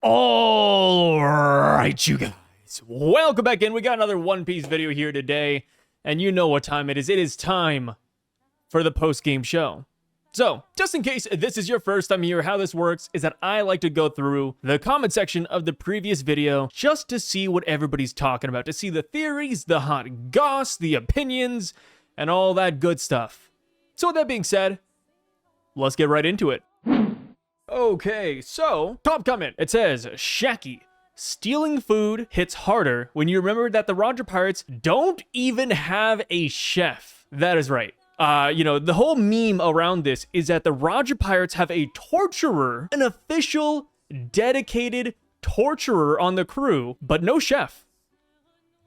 All right, you guys, welcome back in. We got another One Piece video here today, and you know what time it is. It is time for the post-game show. So, just in case this is your first time here, how this works is that I like to go through the comment section of the previous video just to see what everybody's talking about, to see the theories, the hot goss, the opinions, and all that good stuff. So with that being said, let's get right into it. Okay, so, top comment. It says, Shaki, stealing food hits harder when you remember that the Roger Pirates don't even have a chef. That is right. The whole meme around this is that the Roger Pirates have a torturer, an official, dedicated torturer on the crew, but no chef.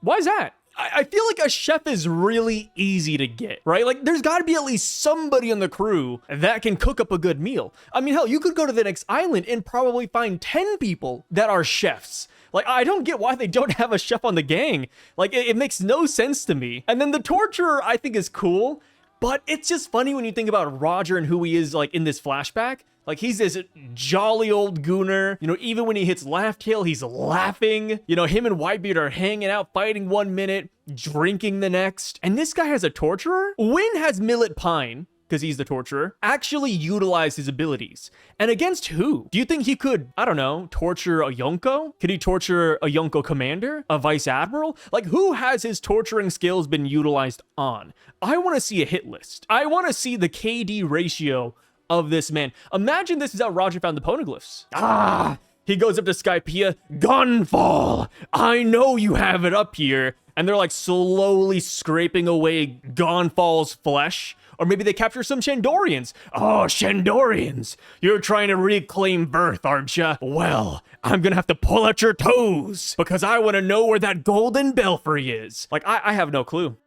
Why is that? I feel like a chef is really easy to get, right? Like, there's got to be at least somebody on the crew that can cook up a good meal. I mean, hell, you could go to the next island and probably find 10 people that are chefs. Like, I don't get why they don't have a chef on the gang. Like, it makes no sense to me. And then the torturer, I think, is cool, but it's just funny when you think about Roger and who he is, like, in this flashback. Like, he's this jolly old gooner. You know, even when he hits Laugh Tail, he's laughing. You know, him and Whitebeard are hanging out, fighting 1 minute, drinking the next. And this guy has a torturer? When has Millet Pine, because he's the torturer, actually utilized his abilities? And against who? Do you think he could, I don't know, torture a Yonko? Could he torture a Yonko commander? A vice admiral? Like, who has his torturing skills been utilized on? I want to see a hit list. I want to see the KD ratio of this man. Imagine this is how Roger found the poneglyphs. He goes up to Skypiea, Gunfall, I know you have it up here. And they're like slowly scraping away Gonfall's flesh. Or maybe they capture some Shandorians. Oh, Shandorians, you're trying to reclaim birth, aren't you? Well, I'm gonna have to pull out your toes because I want to know where that golden belfry is. Like, I have no clue.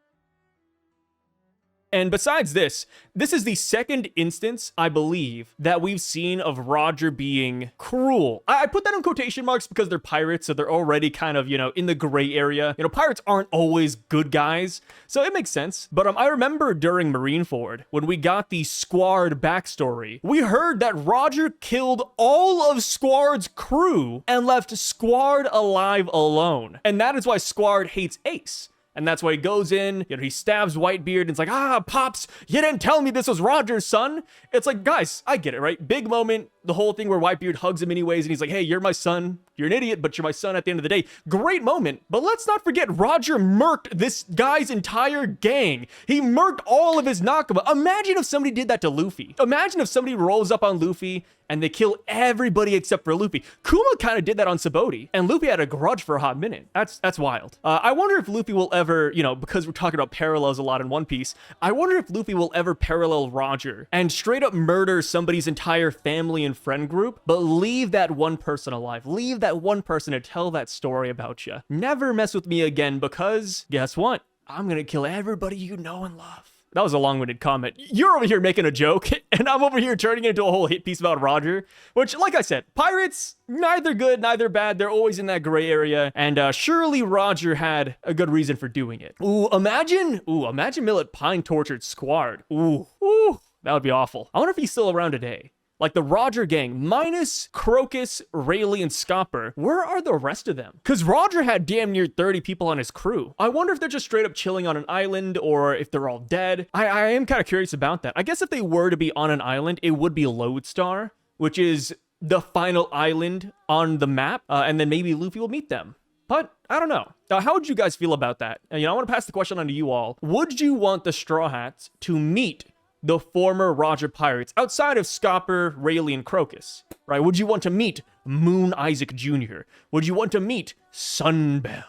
And besides this is the second instance, I believe, that we've seen of Roger being cruel. I put that in quotation marks because they're pirates, so they're already kind of, in the gray area. Pirates aren't always good guys, so it makes sense. But I remember during Marineford, when we got the Squard backstory, we heard that Roger killed all of Squard's crew and left Squard alive alone. And that is why Squard hates Ace. And that's why he goes in, he stabs Whitebeard, and it's like, Pops, you didn't tell me this was Roger's son. It's like, guys, I get it, right? Big moment, the whole thing where Whitebeard hugs him anyways, and he's like, hey, you're my son. You're an idiot, but you're my son at the end of the day. Great moment. But let's not forget, Roger murked this guy's entire gang. He murked all of his Nakama. Imagine if somebody did that to Luffy. Imagine if somebody rolls up on Luffy and they kill everybody except for Luffy. Kuma kind of did that on Sabaody, and Luffy had a grudge for a hot minute. That's wild. I wonder if Luffy will ever, because we're talking about parallels a lot in One Piece, I wonder if Luffy will ever parallel Roger and straight up murder somebody's entire family and friend group, but leave that one person alive. Leave that one person to tell that story about you. Never mess with me again, because guess what? I'm gonna kill everybody you know and love. That was a long-winded comment. You're over here making a joke, and I'm over here turning it into a whole hit piece about Roger, which, like I said, pirates, neither good, neither bad. They're always in that gray area, and surely Roger had a good reason for doing it. Imagine Millet Pine tortured Squard. That would be awful. I wonder if he's still around today. Like, the Roger gang, minus Crocus, Rayleigh, and Scopper, where are the rest of them? Because Roger had damn near 30 people on his crew. I wonder if they're just straight up chilling on an island, or if they're all dead. I am kind of curious about that. I guess if they were to be on an island, it would be Lodestar, which is the final island on the map, and then maybe Luffy will meet them. But I don't know. How would you guys feel about that? And, I want to pass the question on to you all. Would you want the Straw Hats to meet the former Roger Pirates outside of Scopper, Rayleigh, and Crocus, right? Would you want to meet Moon Isaac Jr.? Would you want to meet Sunbell?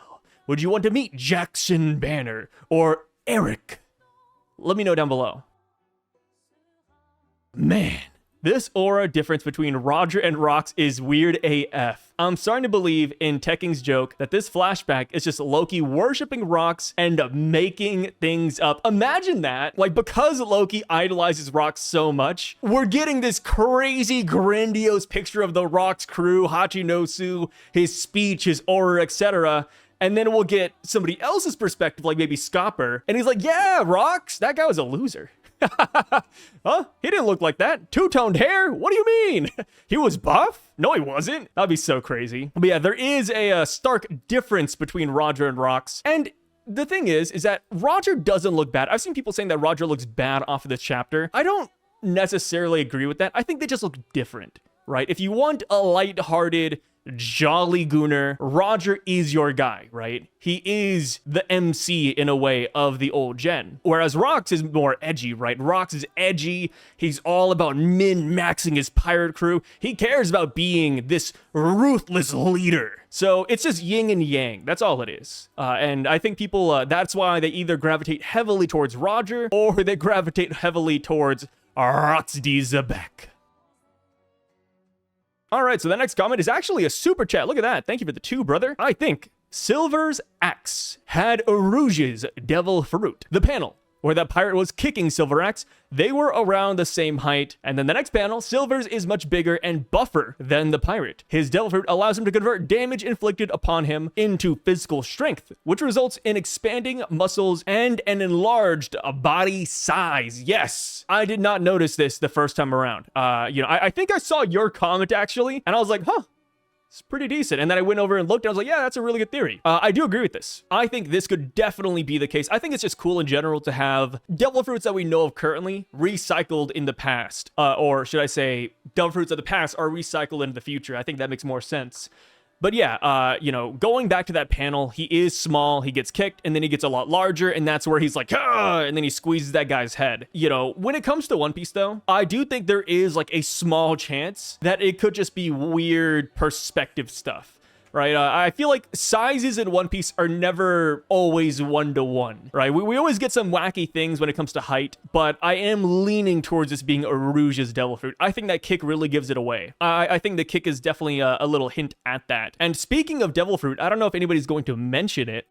Would you want to meet Jackson Banner or Eric? Let me know down below. Man, this aura difference between Roger and Rocks is weird AF. I'm starting to believe in Tekking's joke that this flashback is just Loki worshipping Rocks and making things up. Imagine that. Like, because Loki idolizes Rocks so much, we're getting this crazy, grandiose picture of the Rocks crew, Hachinosu, his speech, his aura, etc. And then we'll get somebody else's perspective, like maybe Scopper, and he's like, yeah, Rocks, that guy was a loser. Huh? He didn't look like that. Two-toned hair? What do you mean? He was buff? No, he wasn't. That'd be so crazy. But yeah, there is a stark difference between Roger and Rocks. And the thing is that Roger doesn't look bad. I've seen people saying that Roger looks bad off of this chapter. I don't necessarily agree with that. I think they just look different, right? If you want a lighthearted, jolly gooner, Roger is your guy, right? He is the MC in a way of the old gen. Whereas Rocks is more edgy, right? Rocks is edgy. He's all about min-maxing his pirate crew. He cares about being this ruthless leader. So it's just yin and yang. That's all it is. And I think people, that's why they either gravitate heavily towards Roger or they gravitate heavily towards Rocks D Xebec. All right, so the next comment is actually a super chat. Look at that. Thank you for the 2, brother. I think Silver's axe had Rouge's devil fruit. The panel where that pirate was kicking Silver Axe, they were around the same height. And then the next panel, Silver's is much bigger and buffer than the pirate. His devil fruit allows him to convert damage inflicted upon him into physical strength, which results in expanding muscles and an enlarged body size. Yes, I did not notice this the first time around. I think I saw your comment actually, and I was like, huh, it's pretty decent. And then I went over and looked, and I was like, yeah, that's a really good theory. I do agree with this. I think this could definitely be the case. I think it's just cool in general to have devil fruits that we know of currently recycled in the past. Or should I say, devil fruits of the past are recycled into the future. I think that makes more sense. But yeah, going back to that panel, he is small, he gets kicked, and then he gets a lot larger, and that's where he's like, ah, and then he squeezes that guy's head. When it comes to One Piece, though, I do think there is like a small chance that it could just be weird perspective stuff. Right, I feel like sizes in One Piece are never always 1-to-1, right? We always get some wacky things when it comes to height, but I am leaning towards this being a Rouge's devil fruit. I think that kick really gives it away. I think the kick is definitely a little hint at that. And speaking of devil fruit, I don't know if anybody's going to mention it,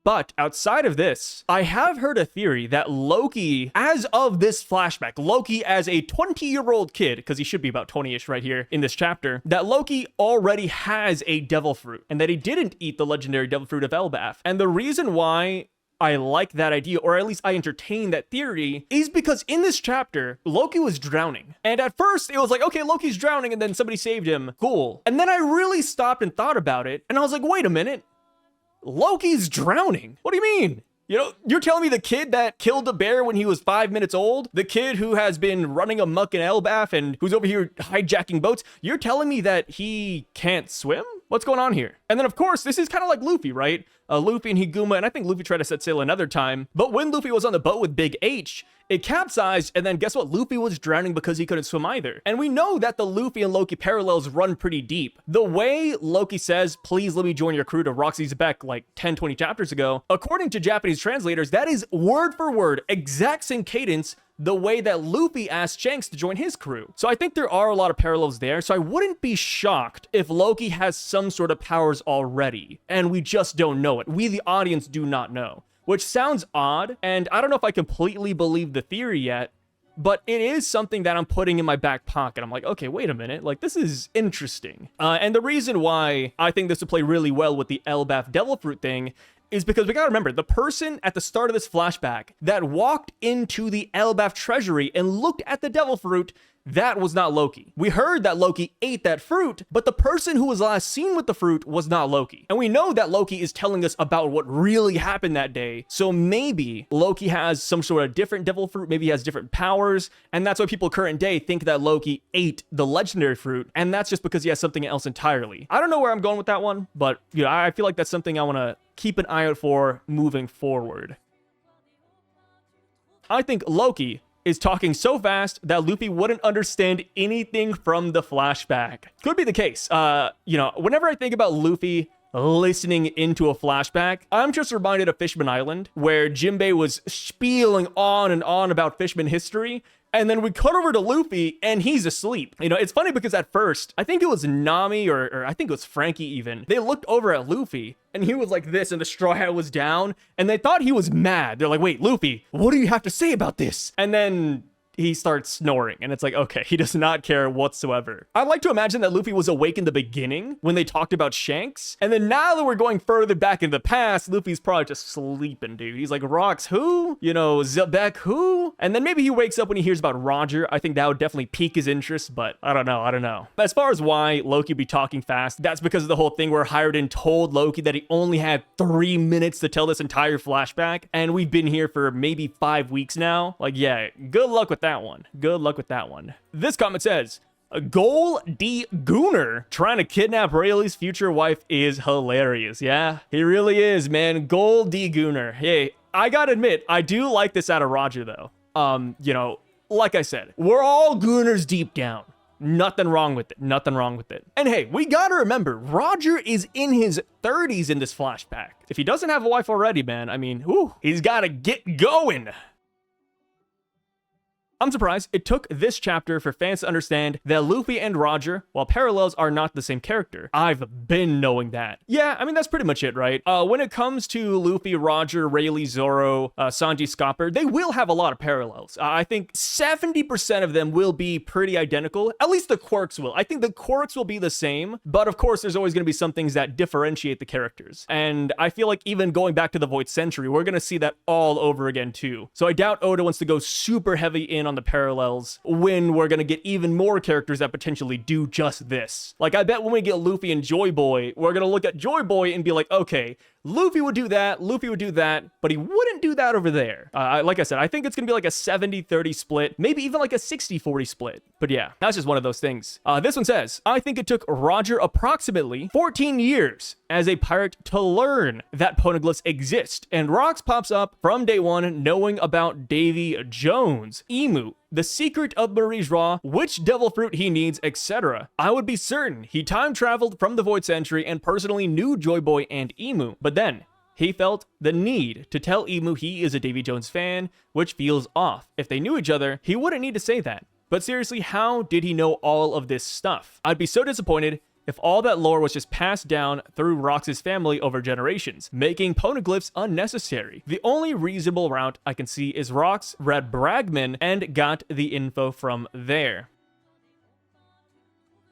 but outside of this, I have heard a theory that Loki, as of this flashback, Loki as a 20-year-old kid, because he should be about 20-ish right here in this chapter, that Loki already has a devil fruit, and that he didn't eat the legendary devil fruit of Elbaf. And the reason why I like that idea, or at least I entertain that theory, is because in this chapter, Loki was drowning. And at first, it was like, okay, Loki's drowning, and then somebody saved him. Cool. And then I really stopped and thought about it, and I was like, wait a minute. Loki's drowning? What do you mean? You're telling me the kid that killed the bear when he was 5 minutes old, the kid who has been running amok in Elbaf and who's over here hijacking boats, you're telling me that he can't swim? What's going on here? And then, of course, this is kind of like Luffy, right? Luffy and Higuma, and I think Luffy tried to set sail another time. But when Luffy was on the boat with Big H, it capsized, and then guess what? Luffy was drowning because he couldn't swim either. And we know that the Luffy and Loki parallels run pretty deep. The way Loki says, please let me join your crew to Rocks D Xebec like 10, 20 chapters ago, according to Japanese translators, that is word for word, exact same cadence, the way that Luffy asked Shanks to join his crew. So I think there are a lot of parallels there, so I wouldn't be shocked if Loki has some sort of powers already, and we just don't know it. We, the audience, do not know. Which sounds odd, and I don't know if I completely believe the theory yet, but it is something that I'm putting in my back pocket. I'm like, okay, wait a minute, like, this is interesting. And the reason why I think this would play really well with the Elbaf Devil Fruit thing is because we gotta remember, the person at the start of this flashback that walked into the Elbaf treasury and looked at the devil fruit, that was not Loki. We heard that Loki ate that fruit, but the person who was last seen with the fruit was not Loki. And we know that Loki is telling us about what really happened that day, so maybe Loki has some sort of different devil fruit, maybe he has different powers, and that's why people current day think that Loki ate the legendary fruit, and that's just because he has something else entirely. I don't know where I'm going with that one, but I feel like that's something I want to keep an eye out for moving forward. I think Loki is talking so fast that Luffy wouldn't understand anything from the flashback. Could be the case. Whenever I think about Luffy listening into a flashback, I'm just reminded of Fishman Island, where Jinbei was spieling on and on about Fishman history, and then we cut over to Luffy, and he's asleep. It's funny because at first, I think it was Nami, or I think it was Frankie even, they looked over at Luffy, and he was like this, and the straw hat was down, and they thought he was mad. They're like, wait, Luffy, what do you have to say about this? And then he starts snoring, and it's like, okay, he does not care whatsoever. I like to imagine that Luffy was awake in the beginning when they talked about Shanks, and then now that we're going further back in the past, Luffy's probably just sleeping, dude. He's like, Rocks who? You know, Xebec who? And then maybe he wakes up when he hears about Roger. I think that would definitely pique his interest, but I don't know. As far as why Loki be talking fast, that's because of the whole thing where Hiruden told Loki that he only had 3 minutes to tell this entire flashback, and we've been here for maybe 5 weeks now. Like, yeah, good luck with that one. Good luck with that one. This comment says, Goal D Gooner trying to kidnap Rayleigh's future wife is hilarious. Yeah, he really is, man. Goal D Gooner. Hey, I gotta admit, I do like this out of Roger, though. You know, like I said, we're all Gooners deep down. Nothing wrong with it. Nothing wrong with it. And hey, we gotta remember, Roger is in his 30s in this flashback. If he doesn't have a wife already, man, I mean, whew, he's gotta get going. I'm surprised it took this chapter for fans to understand that Luffy and Roger, while parallels, are not the same character. I've been knowing that. Yeah, I mean, that's pretty much it, right? When it comes to Luffy, Roger, Rayleigh, Zoro, Sanji, Scopper, they will have a lot of parallels. I think 70% of them will be pretty identical. At least the quirks will. I think the quirks will be the same, but of course, there's always going to be some things that differentiate the characters. And I feel like even going back to the Void Century, we're going to see that all over again, too. So I doubt Oda wants to go super heavy in on the parallels when we're gonna get even more characters that potentially do just this. Like, I bet when we get Luffy and Joy Boy, we're gonna look at Joy Boy and be like, okay, Luffy would do that, but he wouldn't do that over there. Like I said, I think it's gonna be like a 70-30 split, maybe even like a 60-40 split. But yeah, that's just one of those things. This one says, I think it took Roger approximately 14 years as a pirate to learn that poneglyphs exist, and Rocks pops up from day one knowing about Davy Jones, Emu, the secret of Marie's Raw, which devil fruit he needs, etc. I would be certain he time traveled from the Void Century and personally knew Joy Boy and Emu, but then he felt the need to tell Emu he is a Davy Jones fan, which feels off. If they knew each other, he wouldn't need to say that. But seriously, how did he know all of this stuff? I'd be so disappointed if all that lore was just passed down through Rocks' family over generations, making poneglyphs unnecessary. The only reasonable route I can see is Rocks read Bragman and got the info from there.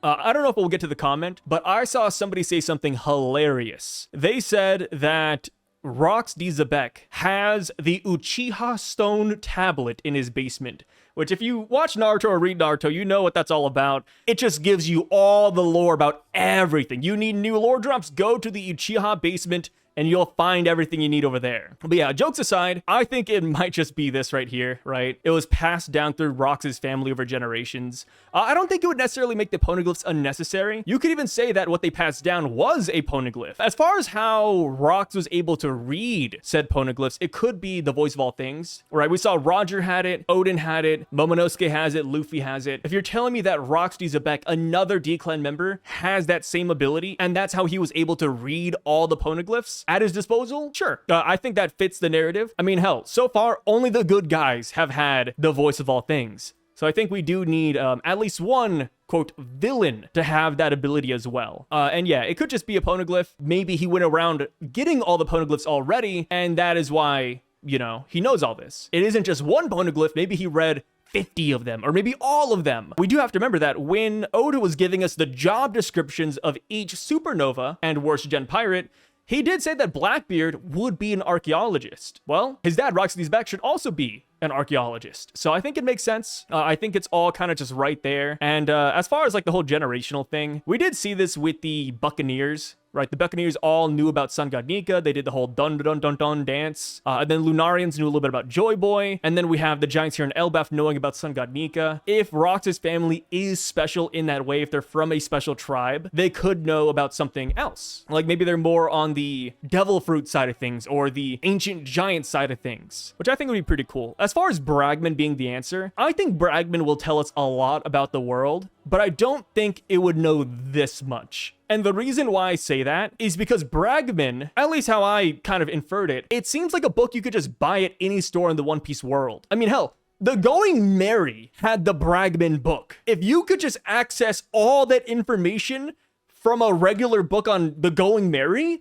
I don't know if we'll get to the comment, but I saw somebody say something hilarious. They said that Rocks D Xebec has the Uchiha Stone tablet in his basement, which if you watch Naruto or read Naruto, you know what that's all about. It just gives you all the lore about everything. You need new lore drops, go to the Uchiha basement and you'll find everything you need over there. But yeah, jokes aside, I think it might just be this right here, right? It was passed down through Rocks' family over generations. I don't think it would necessarily make the poneglyphs unnecessary. You could even say that what they passed down was a poneglyph. As far as how Rocks was able to read said poneglyphs, it could be the voice of all things, right? We saw Roger had it, Odin had it, Momonosuke has it, Luffy has it. If you're telling me that Rocks D Xebec, another D-Clan member, has that same ability, and that's how he was able to read all the poneglyphs at his disposal, sure. I think that fits the narrative. I mean, hell, so far, only the good guys have had the voice of all things. So I think we do need at least one, quote, villain to have that ability as well. And yeah, it could just be a poneglyph. Maybe he went around getting all the poneglyphs already, and that is why, you know, he knows all this. It isn't just one poneglyph. Maybe he read 50 of them, or maybe all of them. We do have to remember that when Oda was giving us the job descriptions of each supernova and worst gen pirate, he did say that Blackbeard would be an archaeologist. Well, his dad, Rocks D Xebec, should also be an archaeologist. So I think it makes sense. I think it's all kind of just right there. And as far as like the whole generational thing, we did see this with the Buccaneers, right? The Buccaneers all knew about Sun God Nika. They did the whole dun dun dun dun dance. And then Lunarians knew a little bit about Joy Boy. And then we have the Giants here in Elbaf knowing about Sun God Nika. If Rocks' family is special in that way, if they're from a special tribe, they could know about something else. Like maybe they're more on the devil fruit side of things or the ancient giant side of things, which I think would be pretty cool. As far as Bragman being the answer, I think Bragman will tell us a lot about the world, but I don't think it would know this much. And the reason why I say that is because Bragman, at least how I kind of inferred it, it seems like a book you could just buy at any store in the One Piece world. I mean, hell, the Going Merry had the Bragman book. If you could just access all that information from a regular book on the Going Merry,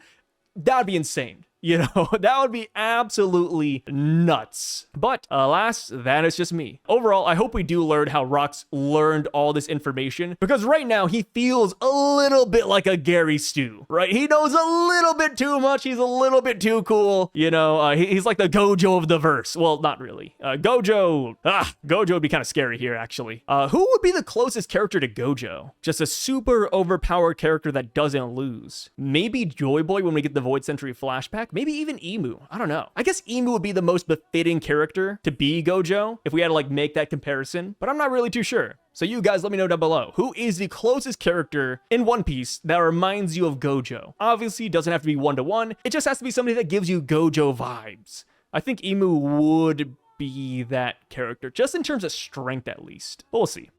that'd be insane. You know, that would be absolutely nuts. But alas, that is just me. Overall, I hope we do learn how Rocks learned all this information, because right now he feels a little bit like a Gary Stu, right? He knows a little bit too much. He's a little bit too cool. You know, he's like the Gojo of the verse. Well, not really. Gojo would be kind of scary here, actually. Who would be the closest character to Gojo? Just a super overpowered character that doesn't lose. Maybe Joy Boy when we get the Void Century flashback. Maybe even Emu. I don't know. I guess Emu would be the most befitting character to be Gojo if we had to like make that comparison, but I'm not really too sure. So you guys let me know down below. Who is the closest character in One Piece that reminds you of Gojo? Obviously, it doesn't have to be one-to-one. It just has to be somebody that gives you Gojo vibes. I think Emu would be that character, just in terms of strength at least. But we'll see.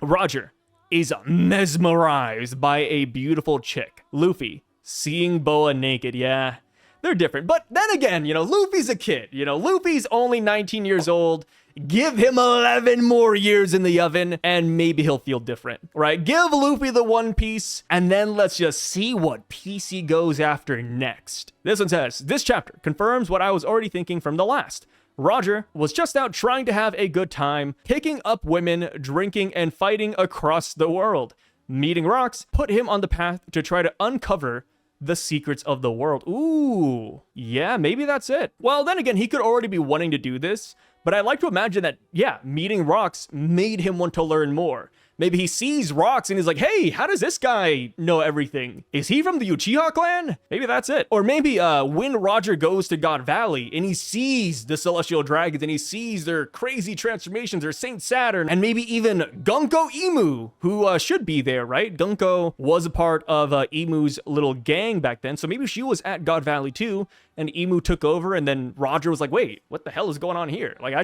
Roger is mesmerized by a beautiful chick. Luffy, seeing Boa naked, yeah, they're different. But then again, you know, Luffy's a kid. You know, Luffy's only 19 years old. Give him 11 more years in the oven, and maybe he'll feel different, right? Give Luffy the One Piece, and then let's just see what piece he goes after next. This one says, this chapter confirms what I was already thinking from the last. Roger was just out trying to have a good time, picking up women, drinking, and fighting across the world. Meeting Rocks put him on the path to try to uncover the secrets of the world. Ooh, yeah, maybe that's it. Well, then again, he could already be wanting to do this, but I like to imagine that, yeah, meeting Rocks made him want to learn more. Maybe he sees Rocks and he's like, hey, how does this guy know everything? Is he from the Uchiha clan? Maybe that's it. Or maybe when Roger goes to God Valley and he sees the Celestial Dragons and he sees their crazy transformations, or Saint Saturn, and maybe even Gunko Emu, who should be there, right? Gunko was a part of Emu's little gang back then, so maybe she was at God Valley too, and Emu took over, and then Roger was like, wait, what the hell is going on here? Like,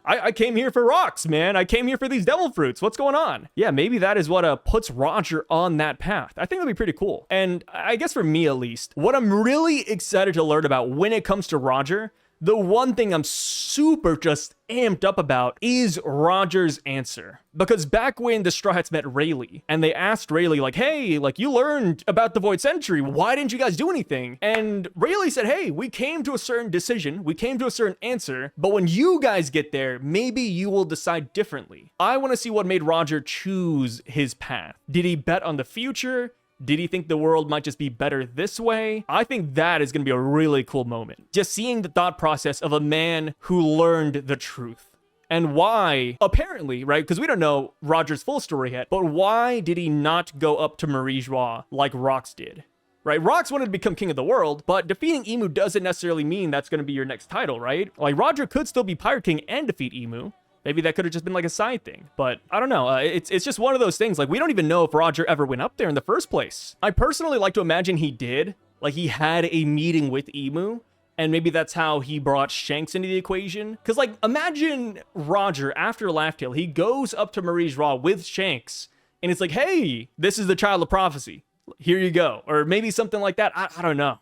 I came here for Rocks, man. I came here for these devil fruits. What's going on? Yeah, maybe that is what puts Roger on that path. I think that'd be pretty cool. And I guess for me, at least, what I'm really excited to learn about when it comes to Roger, the one thing I'm super just amped up about is Roger's answer. Because back when the Straw Hats met Rayleigh, and they asked Rayleigh, like, hey, like, you learned about the Void Century, why didn't you guys do anything? And Rayleigh said, hey, we came to a certain decision, we came to a certain answer, but when you guys get there, maybe you will decide differently. I want to see what made Roger choose his path. Did he bet on the future? Did he think the world might just be better this way? I think that is going to be a really cool moment. Just seeing the thought process of a man who learned the truth. And why, apparently, right, because we don't know Roger's full story yet, but why did he not go up to Marie Joie like Rocks did? Right, Rocks wanted to become king of the world, but defeating Emu doesn't necessarily mean that's going to be your next title, right? Like, Roger could still be Pirate King and defeat Emu. Maybe that could have just been like a side thing, but I don't know. It's just one of those things. Like, we don't even know if Roger ever went up there in the first place. I personally like to imagine he did. Like, he had a meeting with Emu, and maybe that's how he brought Shanks into the equation. Because, like, imagine Roger, after Laugh Tale, he goes up to Marie Joie with Shanks, and it's like, hey, this is the Child of Prophecy. Here you go. Or maybe something like that. I don't know.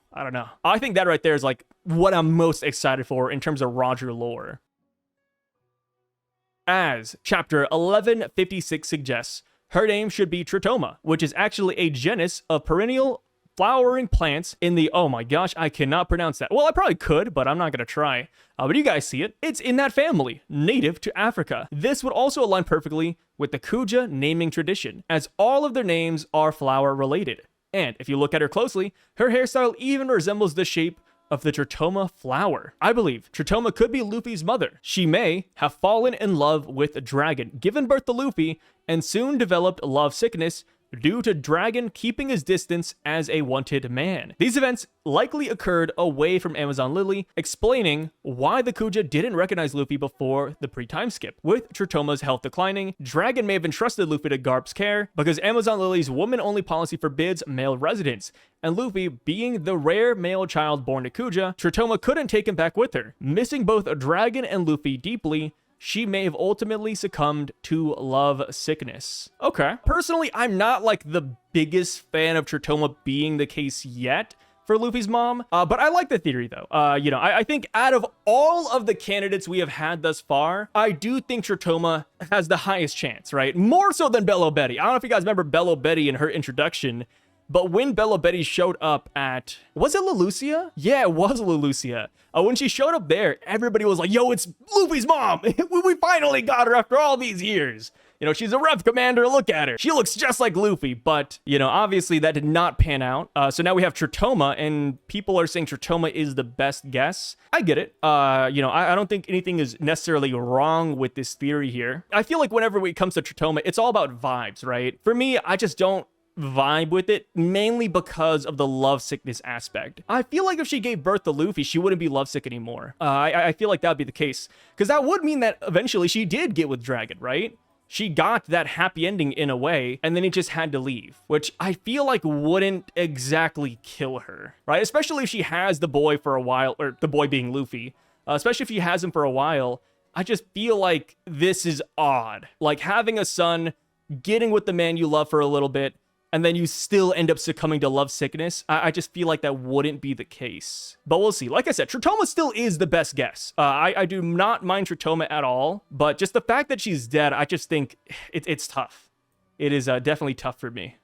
I think that right there is, like, what I'm most excited for in terms of Roger lore. As chapter 1156 suggests, her name should be Tritoma, which is actually a genus of perennial flowering plants in the, oh my gosh, I cannot pronounce that. Well, I probably could, but I'm not going to try. But you guys see it. It's in that family, native to Africa. This would also align perfectly with the Kuja naming tradition, as all of their names are flower related. And if you look at her closely, her hairstyle even resembles the shape of the Tritoma flower. I believe Tritoma could be Luffy's mother. She may have fallen in love with a dragon, given birth to Luffy, and soon developed love sickness due to Dragon keeping his distance as a wanted man. These events likely occurred away from Amazon Lily, explaining why the Kuja didn't recognize Luffy before the pre-time skip. With Tritoma's health declining, Dragon may have entrusted Luffy to Garp's care, because Amazon Lily's woman-only policy forbids male residence, and Luffy, being the rare male child born to Kuja, Tritoma couldn't take him back with her. Missing both Dragon and Luffy deeply, she may have ultimately succumbed to love sickness. Okay. Personally, I'm not like the biggest fan of Tritoma being the case yet for Luffy's mom, but I like the theory though. You know, I think out of all of the candidates we have had thus far, I do think Tritoma has the highest chance, right? More so than Bello Betty. I don't know if you guys remember Bello Betty in her introduction. But when Bella Betty showed up at, was it Lelucia? Yeah, it was Lelucia. When she showed up there, everybody was like, yo, it's Luffy's mom. We finally got her after all these years. You know, she's a rep commander. Look at her. She looks just like Luffy. But, you know, obviously that did not pan out. So now we have Tritoma, and people are saying Tritoma is the best guess. I get it. You know, I don't think anything is necessarily wrong with this theory here. I feel like whenever it comes to Tritoma, it's all about vibes, right? For me, I just don't vibe with it, mainly because of the lovesickness aspect. I feel like if she gave birth to Luffy, she wouldn't be lovesick anymore. I feel like that would be the case, because that would mean that eventually she did get with Dragon, right? She got that happy ending in a way, and then he just had to leave, which I feel like wouldn't exactly kill her, right? Especially if she has the boy for a while, or the boy being Luffy, especially if he has him for a while. I just feel like this is odd. Like having a son, getting with the man you love for a little bit, and then you still end up succumbing to love sickness. I just feel like that wouldn't be the case. But we'll see. Like I said, Tritoma still is the best guess. I do not mind Tritoma at all, but just the fact that she's dead, I just think it's tough. It is definitely tough for me.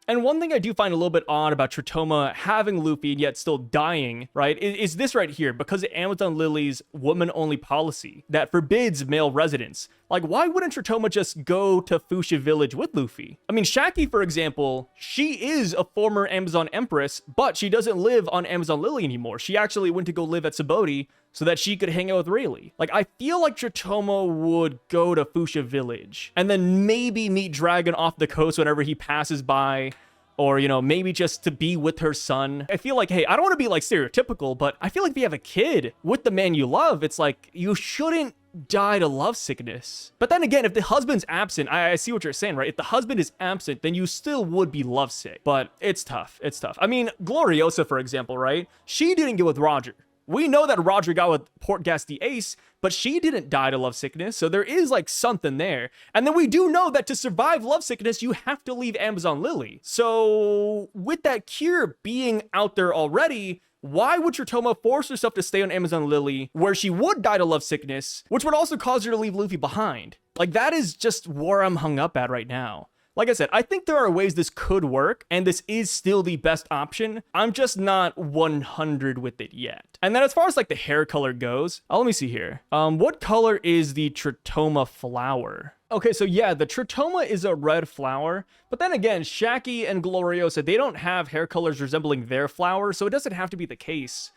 And one thing I do find a little bit odd about Tritoma having Luffy and yet still dying, right, is this right here. Because of Amazon Lily's woman-only policy that forbids male residence, like, why wouldn't Tritoma just go to Fuchsia Village with Luffy? I mean, Shaki, for example, she is a former Amazon Empress, but she doesn't live on Amazon Lily anymore. She actually went to go live at Sabaody so that she could hang out with Rayleigh. Like, I feel like Tritoma would go to Fuchsia Village and then maybe meet Dragon off the coast whenever he passes by, or, you know, maybe just to be with her son. I feel like, hey, I don't want to be like stereotypical, but I feel like if you have a kid with the man you love, it's like you shouldn't die to love sickness. But then again, if the husband's absent, I see what you're saying, right? If the husband is absent, then you still would be lovesick. But it's tough. It's tough. I mean, Gloriosa, for example, right? She didn't get with Roger. We know that Roger got with Portgas the Ace, but she didn't die to lovesickness, so there is like something there. And then we do know that to survive lovesickness, you have to leave Amazon Lily. So with that cure being out there already, why would Tritoma force herself to stay on Amazon Lily, where she would die to lovesickness, which would also cause her to leave Luffy behind? Like, that is just where I'm hung up at right now. Like I said, I think there are ways this could work, and this is still the best option. I'm just not 100 with it yet. And then as far as like the hair color goes, let me see here. What color is the Tritoma flower? Okay, so yeah, the Tritoma is a red flower, but then again, Shaki and Gloriosa, they don't have hair colors resembling their flower, so it doesn't have to be the case.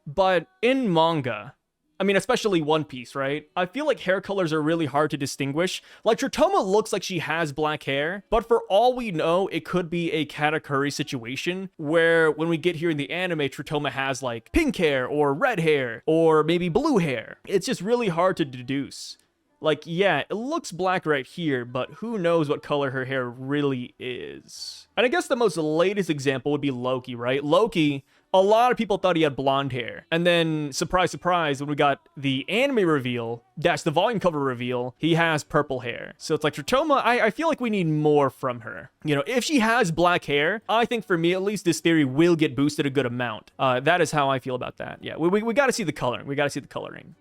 But in manga, I mean, especially One Piece, right? I feel like hair colors are really hard to distinguish. Like, Tritoma looks like she has black hair, but for all we know, it could be a Katakuri situation where when we get here in the anime, Tritoma has like pink hair or red hair or maybe blue hair. It's just really hard to deduce. Like, yeah, it looks black right here, but who knows what color her hair really is. And I guess the most latest example would be Loki, right? Loki, a lot of people thought he had blonde hair. And then, surprise, surprise, when we got the anime reveal, that's the volume cover reveal, he has purple hair. So it's like, Tritoma, I feel like we need more from her. You know, if she has black hair, I think for me, at least, this theory will get boosted a good amount. That is how I feel about that. Yeah, we got to see the coloring. We got to see the coloring.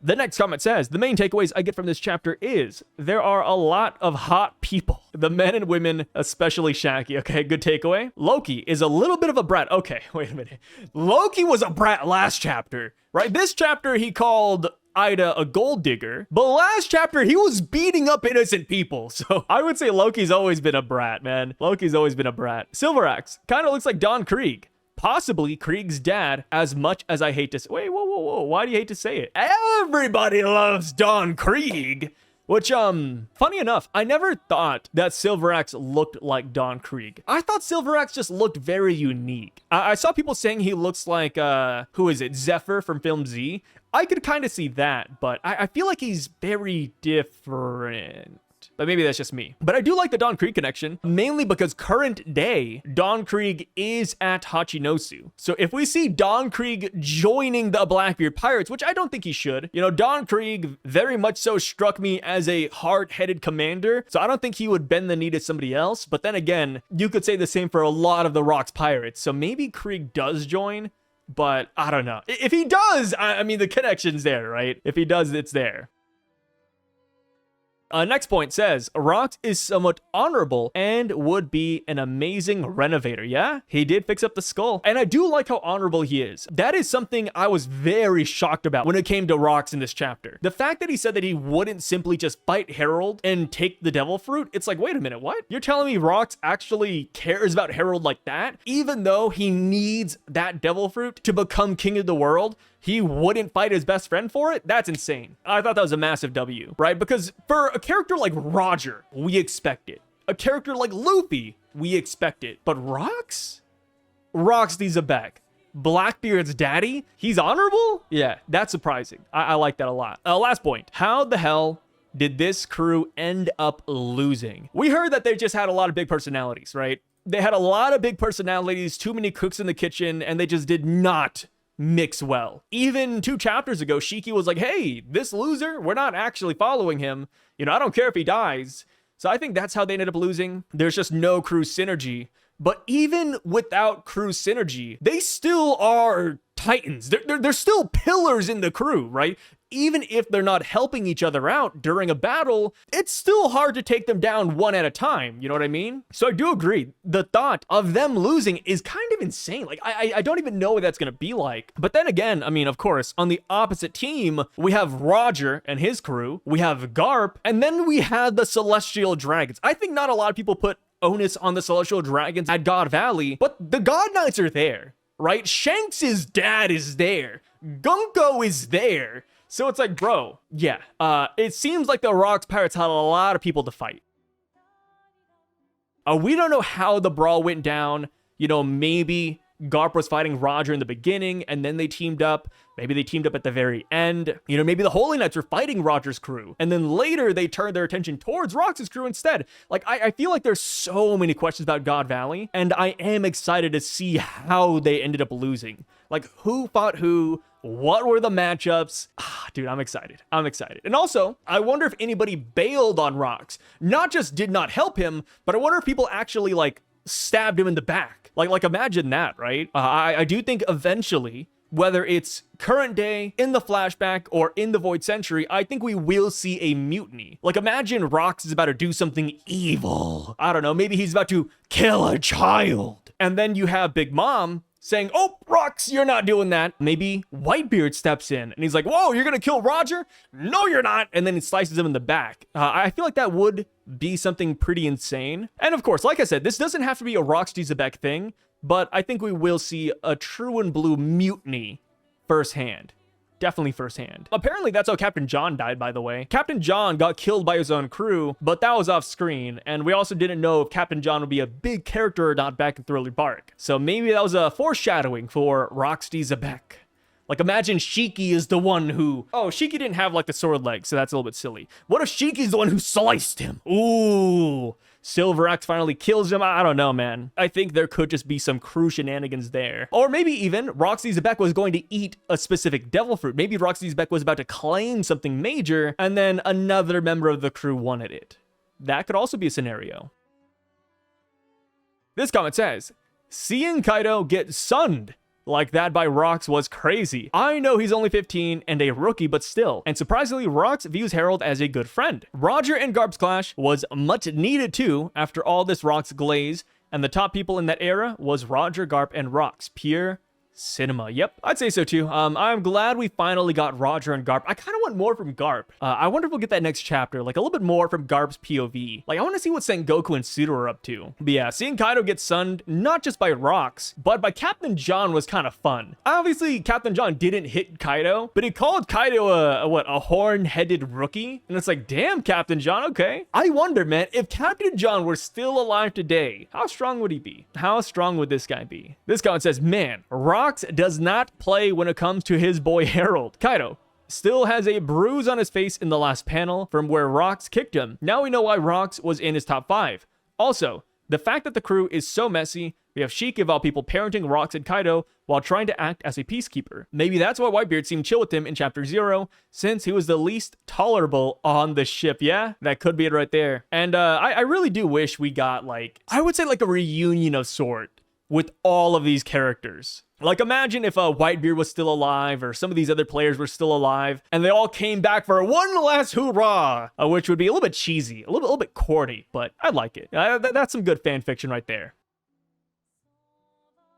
The next comment says, the main takeaways I get from this chapter is there are a lot of hot people. The men and women, especially Shaki. Okay, good takeaway. Loki is a little bit of a brat. Okay, wait a minute. Loki was a brat last chapter, right? This chapter he called Ida a gold digger, but last chapter he was beating up innocent people. So I would say Loki's always been a brat, man. Loki's always been a brat. Silverax kind of looks like Don Krieg. Possibly Krieg's dad, as much as I hate to say. Wait, whoa. Why do you hate to say it? Everybody loves Don Krieg. Which, funny enough, I never thought that Silverax looked like Don Krieg. I thought Silverax just looked very unique. I saw people saying he looks like, who is it, Zephyr from Film Z? I could kind of see that, but I feel like he's very different. But maybe that's just me. But I do like the Don Krieg connection, mainly because current day, Don Krieg is at Hachinosu. So if we see Don Krieg joining the Blackbeard Pirates, which I don't think he should, you know, Don Krieg very much so struck me as a hard-headed commander, so I don't think he would bend the knee to somebody else. But then again, you could say the same for a lot of the Rocks Pirates. So maybe Krieg does join, but I don't know. If he does, I mean, the connection's there, right? If he does, it's there. Next point says, Rocks is somewhat honorable and would be an amazing renovator. Yeah, he did fix up the skull. And I do like how honorable he is. That is something I was very shocked about when it came to Rocks in this chapter. The fact that he said that he wouldn't simply just fight Harold and take the devil fruit, it's like, wait a minute, what? You're telling me Rocks actually cares about Harold like that? Even though he needs that devil fruit to become king of the world, he wouldn't fight his best friend for it? That's insane. I thought that was a massive W, right? Because for a character like Roger, we expect it. A character like Luffy, we expect it. But Rocks? Rocks D Xebec, Blackbeard's daddy? He's honorable? Yeah, that's surprising. I like that a lot. Last point. How the hell did this crew end up losing? We heard that they just had a lot of big personalities, right? They had a lot of big personalities, too many cooks in the kitchen, and they just did not mix well. Even 2 chapters ago, Shiki was like, hey, this loser, we're not actually following him. You know, I don't care if he dies. So I think that's how they ended up losing. There's just no crew synergy. But even without crew synergy, they still are titans. They're still pillars in the crew, right? Even if they're not helping each other out during a battle, it's still hard to take them down one at a time. You know what I mean? So I do agree. The thought of them losing is kind of insane. Like, I don't even know what that's going to be like. But then again, I mean, of course, on the opposite team, we have Roger and his crew. We have Garp. And then we have the Celestial Dragons. I think not a lot of people put onus on the Celestial Dragons at God Valley, but the God Knights are there, right? Shanks' dad is there. Gunko is there. So it's like, bro, yeah, it seems like the Rocks Pirates had a lot of people to fight. We don't know how the brawl went down. You know, maybe Garp was fighting Roger in the beginning, and then they teamed up. Maybe they teamed up at the very end. You know, maybe the Holy Knights were fighting Roger's crew, and then later they turned their attention towards Rocks' crew instead. Like, I feel like there's so many questions about God Valley, and I am excited to see how they ended up losing. Like, who fought who? What were the matchups? Dude, I'm excited. I'm excited. And also, I wonder if anybody bailed on Rocks. Not just did not help him, but I wonder if people actually, like, stabbed him in the back. Like imagine that, right? I do think eventually, whether it's current day, in the flashback, or in the Void Century, I think we will see a mutiny. Like, imagine Rocks is about to do something evil. I don't know, maybe he's about to kill a child. And then you have Big Mom saying, oh, Rocks, you're not doing that. Maybe Whitebeard steps in and he's like, whoa, you're gonna kill Roger? No, you're not. And then he slices him in the back. I feel like that would be something pretty insane. And of course, like I said, this doesn't have to be a Rocks D Xebec thing, but I think we will see a true and blue mutiny firsthand. Definitely firsthand. Apparently, that's how Captain John died, by the way. Captain John got killed by his own crew, but that was off screen. And we also didn't know if Captain John would be a big character or not back in Thriller Bark. So maybe that was a foreshadowing for Rocks D Xebec. Like, imagine Shiki is the one who... Oh, Shiki didn't have, like, the sword leg, so that's a little bit silly. What if Shiki's the one who sliced him? Ooh... Silver Axe finally kills him. I don't know, man. I think there could just be some crew shenanigans there. Or maybe even Rocks D Xebec was going to eat a specific devil fruit. Maybe Rocks D Xebec was about to claim something major, and then another member of the crew wanted it. That could also be a scenario. This comment says, seeing Kaido get sunned like that by Rocks was crazy. I know he's only 15 and a rookie, but still. And surprisingly, Rocks views Harold as a good friend. Roger and Garp's clash was much needed too after all this Rocks glaze, and the top people in that era was Roger, Garp, and Rocks. Pure cinema. Yep, I'd say so too. I'm glad we finally got Roger and Garp. I kind of want more from Garp. I wonder if we'll get that next chapter, like a little bit more from Garp's POV. Like, I want to see what Sengoku and Sudo are up to. But yeah, seeing Kaido get sunned, not just by Rocks, but by Captain John was kind of fun. Obviously, Captain John didn't hit Kaido, but he called Kaido a horn-headed rookie? And it's like, damn, Captain John, okay. I wonder, man, if Captain John were still alive today, how strong would he be? How strong would this guy be? This comment says, man, Rocks does not play when it comes to his boy Harold. Kaido still has a bruise on his face in the last panel from where Rocks kicked him. Now we know why Rocks was in his top 5. Also, the fact that the crew is so messy, we have Sheik of all people parenting Rocks and Kaido while trying to act as a peacekeeper. Maybe that's why Whitebeard seemed chill with him in chapter 0, since he was the least tolerable on the ship. Yeah, that could be it right there. And I really do wish we got, like, I would say like a reunion of sort with all of these characters. Like, imagine if Whitebeard was still alive, or some of these other players were still alive, and they all came back for one last hoorah, which would be a little bit cheesy, a little bit corny, but I'd like it. That's some good fan fiction right there.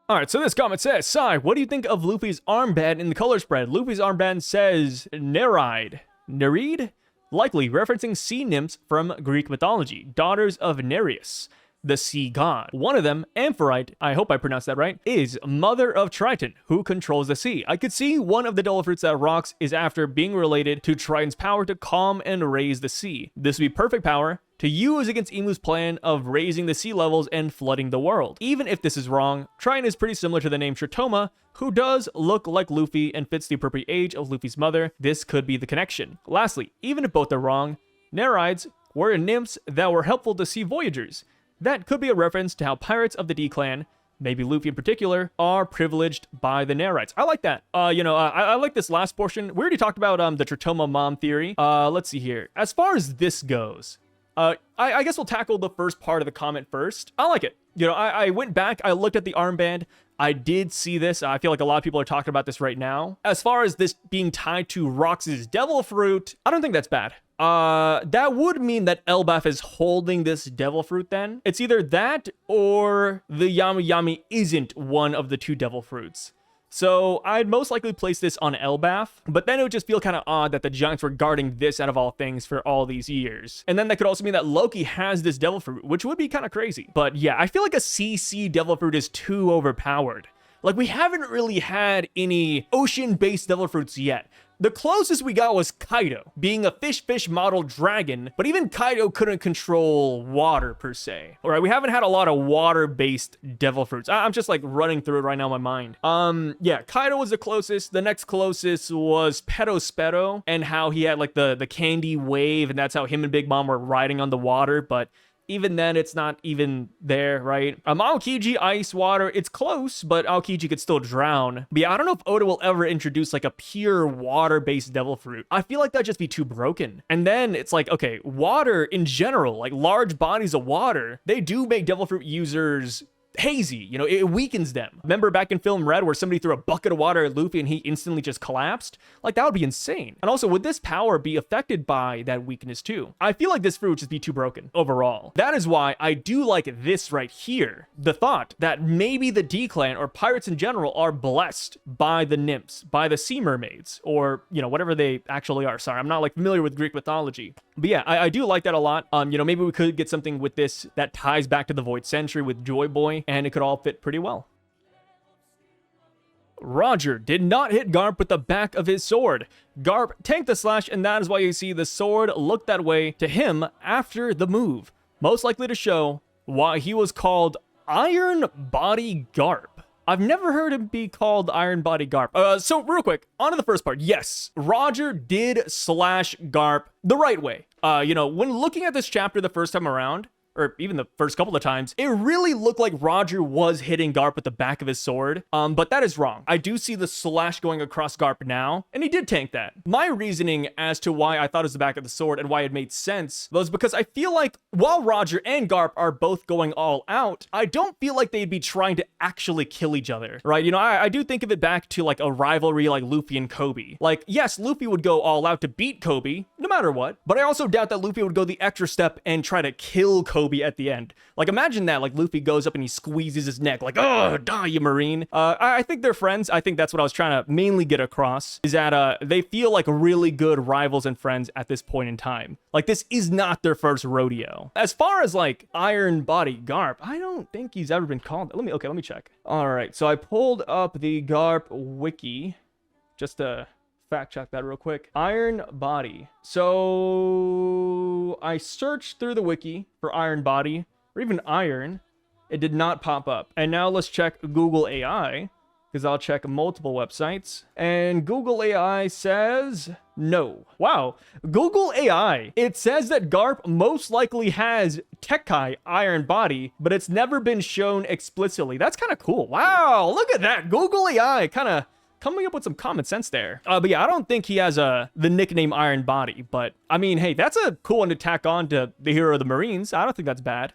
Alright, so this comment says, Sai, what do you think of Luffy's armband in the color spread? Luffy's armband says Nereid. Nereid? Likely referencing sea nymphs from Greek mythology, daughters of Nereus, the sea god. One of them, Amphitrite, I hope I pronounced that right, is mother of Triton, who controls the sea. I could see one of the devil fruits that rocks is after being related to Triton's power to calm and raise the sea. This would be perfect power to use against Imu's plan of raising the sea levels and flooding the world. Even if this is wrong, Triton is pretty similar to the name Tritoma, who does look like Luffy and fits the appropriate age of Luffy's mother. This could be the connection. Lastly, even if both are wrong, Nereids were nymphs that were helpful to sea voyagers. That could be a reference to how pirates of the D clan, maybe Luffy in particular, are privileged by the Nereids. I like that. I like this last portion. We already talked about the Tritoma mom theory. Let's see here. As far as this goes, I guess we'll tackle the first part of the comment first. I like it. I went back, I looked at the armband. I did see this. I feel like a lot of people are talking about this right now. As far as this being tied to Rocks' devil fruit, I don't think that's bad. That would mean that Elbaf is holding this devil fruit then. It's either that or the Yami Yami isn't one of the two devil fruits. So I'd most likely place this on Elbaf, but then it would just feel kind of odd that the Giants were guarding this out of all things for all these years. And then that could also mean that Loki has this devil fruit, which would be kind of crazy. But yeah, I feel like a CC devil fruit is too overpowered. Like, we haven't really had any ocean-based devil fruits yet. The closest we got was Kaido, being a fish model dragon, but even Kaido couldn't control water per se. All right, we haven't had a lot of water-based devil fruits. I'm just like running through it right now in my mind. Yeah, Kaido was the closest. The next closest was Pedo, and how he had like the candy wave, and that's how him and Big Mom were riding on the water, but even then, it's not even there, right? Aokiji, ice, water, it's close, but Aokiji could still drown. But yeah, I don't know if Oda will ever introduce like a pure water-based devil fruit. I feel like that'd just be too broken. And then it's like, okay, water in general, like large bodies of water, they do make devil fruit users hazy, it weakens them. Remember back in Film Red where somebody threw a bucket of water at Luffy and he instantly just collapsed? Like, that would be insane. And also, would this power be affected by that weakness too? I feel like this fruit would just be too broken overall. That is why I do like this right here. The thought that maybe the D clan or pirates in general are blessed by the nymphs, by the sea mermaids, or, whatever they actually are. Sorry, I'm not like familiar with Greek mythology. But yeah, I do like that a lot. Maybe we could get something with this that ties back to the Void Century with Joy Boy, and it could all fit pretty well. Roger did not hit Garp with the back of his sword. Garp tanked the slash, and that is why you see the sword look that way to him after the move. Most likely to show why he was called Iron Body Garp. I've never heard him be called Iron Body Garp. So real quick, on to the first part. Yes, Roger did slash Garp the right way. When looking at this chapter the first time around, or even the first couple of times, it really looked like Roger was hitting Garp with the back of his sword. But that is wrong. I do see the slash going across Garp now, and he did tank that. My reasoning as to why I thought it was the back of the sword and why it made sense was because I feel like while Roger and Garp are both going all out, I don't feel like they'd be trying to actually kill each other, right? I do think of it back to like a rivalry like Luffy and Kobe. Like, yes, Luffy would go all out to beat Kobe, no matter what, but I also doubt that Luffy would go the extra step and try to kill Kobe at the end. Like, imagine that, like Luffy goes up and he squeezes his neck like, oh, die, you Marine. I think they're friends. I think that's what I was trying to mainly get across, is that they feel like really good rivals and friends at this point in time. Like, this is not their first rodeo. As far as like Iron Body Garp, I don't think he's ever been called. Let me check. All right, so I pulled up the Garp wiki just to fact check that real quick. Iron Body. So I searched through the wiki for Iron Body, or even Iron. It did not pop up. And now let's check Google AI, because I'll check multiple websites. And Google AI says no. Wow. Google AI. It says that Garp most likely has Tekkai Iron Body, but it's never been shown explicitly. That's kind of cool. Wow. Look at that. Google AI kind of coming up with some common sense there. But yeah, I don't think he has the nickname Iron Body, but I mean, hey, that's a cool one to tack on to the hero of the Marines. I don't think that's bad.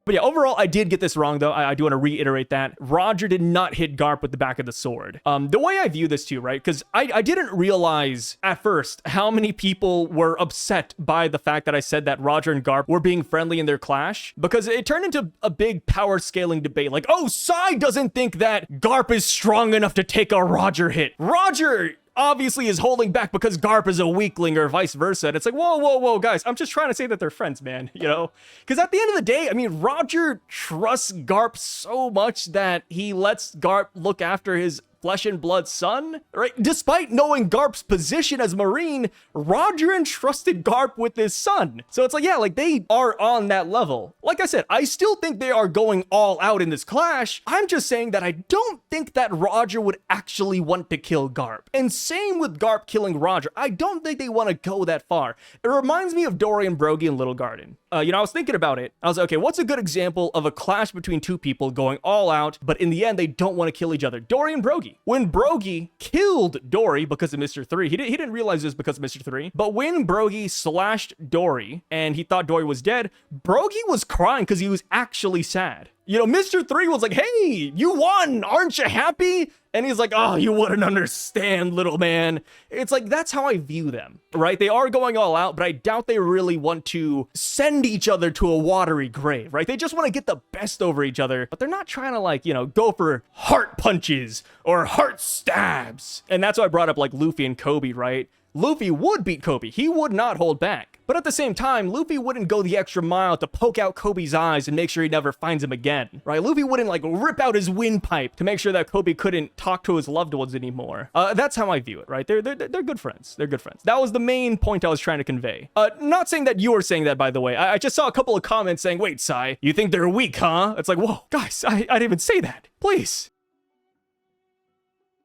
But yeah, overall, I did get this wrong, though. I do want to reiterate that. Roger did not hit Garp with the back of the sword. The way I view this, too, right? Because I didn't realize at first how many people were upset by the fact that I said that Roger and Garp were being friendly in their clash. Because it turned into a big power scaling debate. Like, oh, Sai doesn't think that Garp is strong enough to take a Roger hit. Roger obviously is holding back because Garp is a weakling or vice versa. And it's like, whoa, guys, I'm just trying to say that they're friends, man, you know? Because at the end of the day, I mean, Roger trusts Garp so much that he lets Garp look after his flesh and blood son, right? Despite knowing Garp's position as Marine, Roger entrusted Garp with his son. So it's like, yeah, like they are on that level. Like I said, I still think they are going all out in this clash. I'm just saying that I don't think that Roger would actually want to kill Garp. And same with Garp killing Roger. I don't think they want to go that far. It reminds me of Dorian Broggie and Little Garden. You know, I was thinking about it. I was like, okay, what's a good example of a clash between two people going all out, but in the end, they don't want to kill each other? Dorian Broggie. When Broggie killed Dory because of Mr. 3, he didn't realize this because of Mr. 3, but when Broggie slashed Dory and he thought Dory was dead, Broggie was crying because he was actually sad. You know, Mr. 3 was like, hey, you won, aren't you happy? And he's like, oh, you wouldn't understand, little man. It's like, that's how I view them, right? They are going all out, but I doubt they really want to send each other to a watery grave, right? They just want to get the best over each other, but they're not trying to, like, you know, go for heart punches or heart stabs. And that's why I brought up, like, Luffy and Kobe, right? Luffy would beat Kobe. He would not hold back. But at the same time, Luffy wouldn't go the extra mile to poke out Kobe's eyes and make sure he never finds him again, right? Luffy wouldn't, like, rip out his windpipe to make sure that Kobe couldn't talk to his loved ones anymore. That's how I view it, right? They're good friends. They're good friends. That was the main point I was trying to convey. Not saying that you were saying that, by the way. I just saw a couple of comments saying, wait, Sai, you think they're weak, huh? It's like, whoa, guys, I didn't even say that. Please.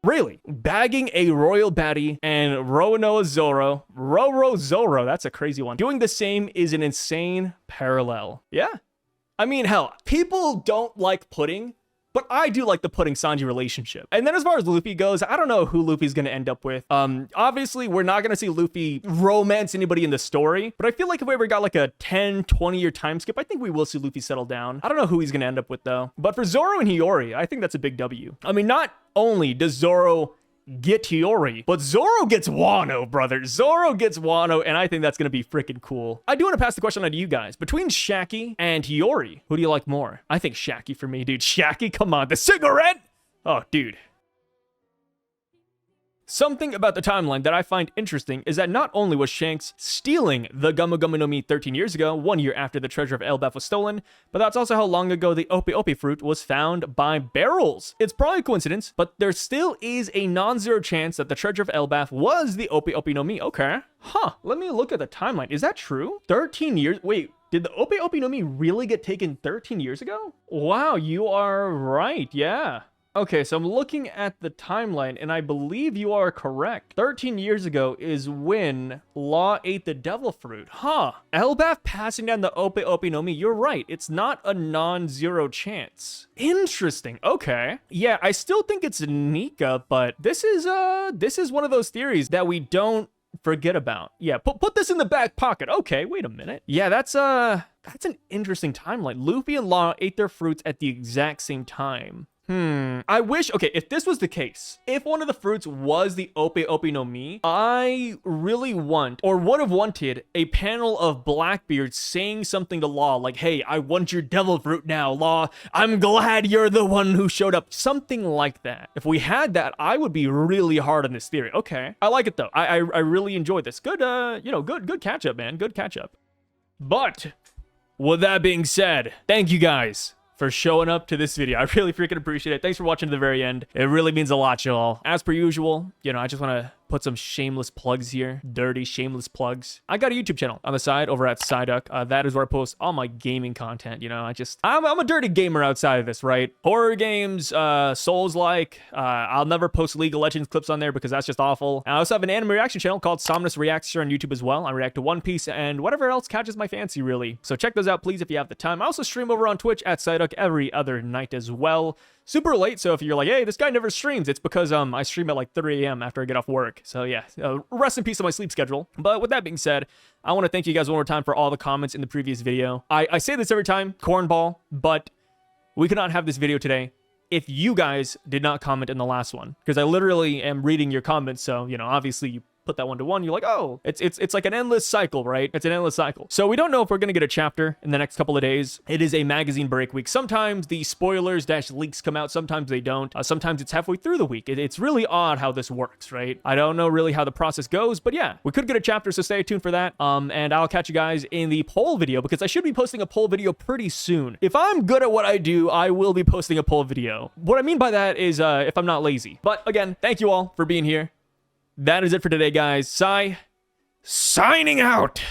Really, bagging a royal baddie and Roronoa Zoro, Roro Zoro, that's a crazy one. Doing the same is an insane parallel. Yeah. I mean, hell, people don't like pudding, but I do like the pudding-Sanji relationship. And then as far as Luffy goes, I don't know who Luffy's gonna end up with. Obviously, we're not gonna see Luffy romance anybody in the story, but I feel like if we ever got like a 10, 20-year time skip, I think we will see Luffy settle down. I don't know who he's gonna end up with, though. But for Zoro and Hiyori, I think that's a big W. I mean, not only does Zoro get Hiyori, but Zoro gets Wano, brother. Zoro gets Wano, and I think that's gonna be freaking cool. I do want to pass the question on to you guys. Between Shaki and Hiyori, who do you like more? I think Shaki for me, dude. Shaki, come on. The cigarette? Oh, dude. Something about the timeline that I find interesting is that not only was Shanks stealing the Gummy Gummy no Mi 13 years ago, 1 year after the treasure of Elbaf was stolen, but that's also how long ago the Ope Ope fruit was found by barrels. It's probably a coincidence, but there still is a non-zero chance that the treasure of Elbaf was the Ope Ope no Mi. Okay. Huh. Let me look at the timeline. Is that true? 13 years? Wait. Did the Ope Ope no Mi really get taken 13 years ago? Wow, you are right. Yeah. Okay, so I'm looking at the timeline, and I believe you are correct. 13 years ago is when Law ate the devil fruit. Huh. Elbaf passing down the Ope Ope no Mi. You're right. It's not a non-zero chance. Interesting. Okay. Yeah, I still think it's Nika, but this is one of those theories that we don't forget about. Yeah, put this in the back pocket. Okay, wait a minute. Yeah, that's an interesting timeline. Luffy and Law ate their fruits at the exact same time. I wish, okay, if this was the case, if one of the fruits was the Ope Ope no Mi, I really want, or would have wanted, a panel of Blackbeard saying something to Law, like, hey, I want your devil fruit now, Law. I'm glad you're the one who showed up. Something like that. If we had that, I would be really hard on this theory. Okay. I like it, though. I really enjoyed this. Good, good catch up, man. Good catch up. But, with that being said, thank you guys for showing up to this video. I really freaking appreciate it. Thanks for watching to the very end. It really means a lot, y'all. As per usual, I just want to put some shameless plugs here. Dirty, shameless plugs. I got a YouTube channel on the side over at Syvduck. That is where I post all my gaming content. I'm a dirty gamer outside of this, right? Horror games, Souls-like. I'll never post League of Legends clips on there because that's just awful. I also have an anime reaction channel called Somnus Reacts here on YouTube as well. I react to One Piece and whatever else catches my fancy, really. So check those out, please, if you have the time. I also stream over on Twitch at Syvduck every other night as well. Super late, so if you're like, hey, this guy never streams, it's because I stream at like 3 a.m. after I get off work. work. So yeah, rest in peace on my sleep schedule. But with that being said, I want to thank you guys one more time for all the comments in the previous video. I say this every time, cornball, but we could not have this video today if you guys did not comment in the last one, because I literally am reading your comments. So, you know, obviously you put that 1 to 1, you're like, oh, it's like an endless cycle, right? It's an endless cycle. So we don't know if we're gonna get a chapter in the next couple of days. It is a magazine break week. Sometimes the spoilers leaks come out, sometimes they don't. Sometimes it's halfway through the week. It's really odd how this works, right? I don't know really how the process goes, but yeah, we could get a chapter, so stay tuned for that. And I'll catch you guys in the poll video, because I should be posting a poll video pretty soon. If I'm good at what I do, I will be posting a poll video. What I mean by that is if I'm not lazy. But again, thank you all for being here. That is it for today, guys. Signing out.